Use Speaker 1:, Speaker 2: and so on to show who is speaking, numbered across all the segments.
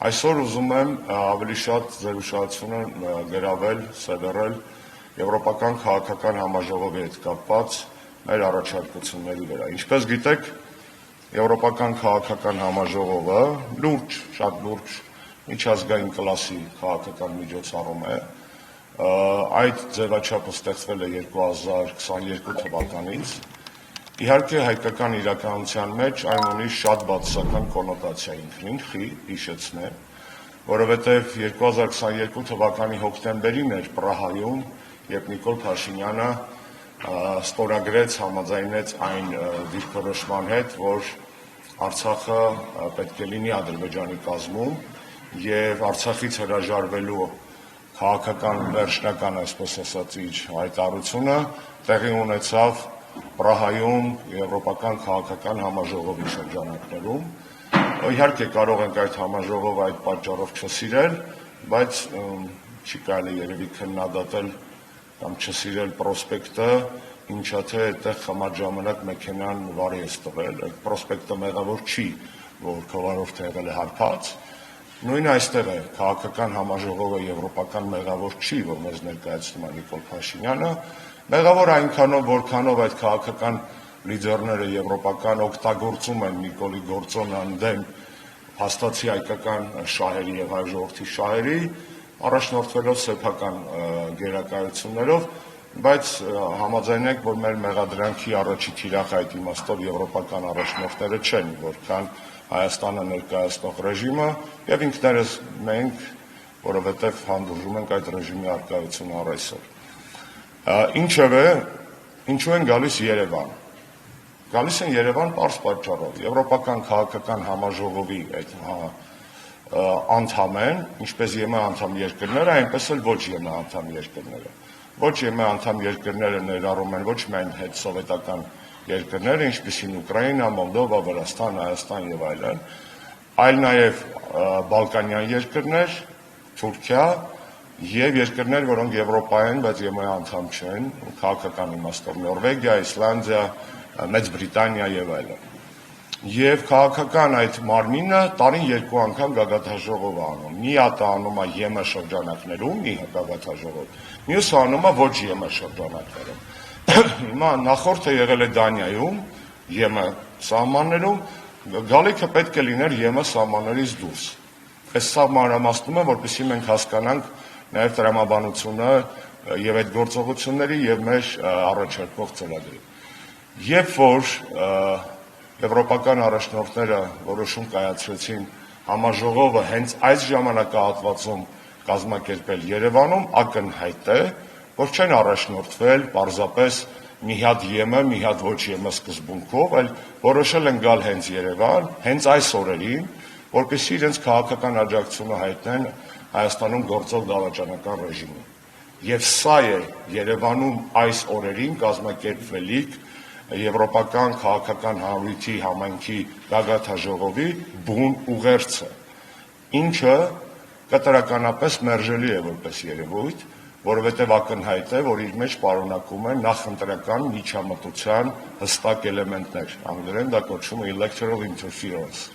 Speaker 1: Այսօր ուզում եմ ավելի շատ ձեր ուշադրությունը գրավել, սևեռել եվրոպական քաղաքական համաժողովի հետ կապված մեր առաջարկությունների վրա։ Ինչպես գիտեք, եվրոպական քաղաքական համաժողովը շատ լուրջ միջազգային կլասի քաղաքական միջոցառում է։ Այդ ձևաչափը ստեղծվել է 2022 թվականից։ Իհարկե հայկական իրականության մեջ այն ունի շատ բացասական կոնոտացիա ինքնին, հիշեցնեմ, որովհետև 2022 թվականի հոկտեմբերին էր Պրահայում, երբ Նիկոլ Փաշինյանը ստորագրեց, համաձայնեց այն դիրքորոշման հետ, որ Արցախը պետք է լինի Ադրբեջանի կազմում եւ Արցախից հրաժարվելու քաղաքական վերջնական, այսպես ասած, իր հայտարարությունը տեղի ունեցավ Պրահայում եվրոպական քաղաքական համաժողովի շրջանակներում։ Իհարկե կարող ենք այդ համաժողովը այդ պատճառով չսիրել, բայց չի կարելի երևի քննադատել կամ չսիրել պրոսպեկտը, ինչա թե այդտեղ խմած ժամանակ մեքենան վարի է տվել, այդ պրոսպեկտը մեղավոր չի, որ քվարորդը եղել է հարբած։ Նույնը այստեղ է, քաղաքական համաժողովը եվրոպական մեղավոր չի, որ մեզ ներկայացնում է Նիկոլ Փաշինյանը, մեղավոր այնքանով, որքանով այդ քաղաքական լիդերները եվրոպական օգտագործում են Նիկոլի գործոնը ընդդեմ հաստատի հայկական շահերի եւ հայ ժողովրդի շահերի, առաջնորդվելով սեփական գերակայություններով, բայց համաձայնենք, որ մեր մեղադրանքի առաջի թիրախը այդ իմաստով եվրոպական առաջնորդները չեն, որքան Հայաստանը ներկայացնող ռեժիմը եւ ինքներս մենք, որովհետեւ հանդուրժում ենք այդ ռեժիմի արկայությունը առ այսօր։ Ինչևէ, ինչու են գալիս Երևան։ Գալիս են Երևան պարզ պատճառով։ Եվրոպական քաղաքական համաժողովի այդ անդամ են, ինչպես ԵՄ անդամ երկրները, այնպես էլ ոչ ԵՄ անդամ երկրները։ Ոչ ԵՄ անդամ երկրները ներառում են ոչ միայն հետսովետական երկրները, ինչպիսին Ուկրաինա, Մոլդովա, Վրաստան, Հայաստան եւ այլն, այլ նաեւ բալկանյան երկրներ, Թուրքիա եւ երկրներ, որոնք Եվրոպա են, բայց ԵՄ անդամ չեն, քաղաքական իմաստով Նորվեգիա, Իսլանդիա, Մեծ Բրիտանիա եւ այլն։ Եվ քաղաքական այդ մարմինը տարին 2 անգամ գագաթնաժողով է անում։ Մի հատ անում է ԵՄ շրջանակներում, մի գագաթնաժողով, մյուսը անում է ոչ ԵՄ շրջանակներում։ Հիմա նախորդը եղել է Դանիայում, ԵՄ սահմաններում, գալիքը պետք է լիներ ԵՄ սահմաններից դուրս։ Այս սա մանրամասնում է, որպեսզի մենք հասկանանք նաև տրամաբանությունը եւ այդ գործողությունների եւ մեր առաջարկող ծրագրի։ Երբ որ եվրոպական առաջնորդները որոշում կայացրեցին համաժողովը հենց այս ժամանակահատվածում կազմակերպել Երևանում, ակնհայտ է, որ չեն առաջնորդվել պարզապես մի հատ ԵՄ, մի հատ ոչ ԵՄ սկզբունքով, այլ որոշել են գալ հենց Երևան, հենց այս օրերին, որպեսզի իրենց քաղաքական աջակցությունը հայտնեն Հայաստանում գործող դավաճանական ռեժիմին։ Եվ սա է Երևանում այս օրերին կազմակերպվելիք եվրոպական քաղաքական հանրույթի համայնքի գագաթնաժողովի բուն ուղերձը, ինչը կտրականապես մերժելի է որպես երևույթ, որովհետև ակնհայտ է, որ իր մեջ պարունակում է նախընտրական միջամտության հստակ էլեմենտներ, անգլերեն դա կոչվում է electoral interference։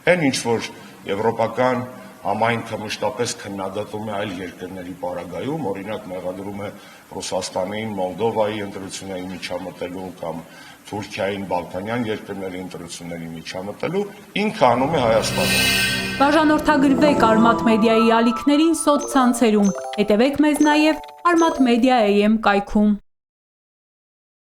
Speaker 1: Այն ինչ որ եվրոպական համայնքը մշտապես քննադատում է այլ երկրների պարագայում, օրինակ մեղադրում է Ռուսաստանին, Մոլդովայի ընտրությունների միջամտելու կամ Թուրքիային, բալկանյան երկրների ընտրությունների միջամտելու, ինքը անում է Հայաստանում։
Speaker 2: Բաժանորդագրվեք Արմաթ մեդիայի ալիքներին սոցցանցերում, հետևեք մեզ նաև Armat Media AM կայքում։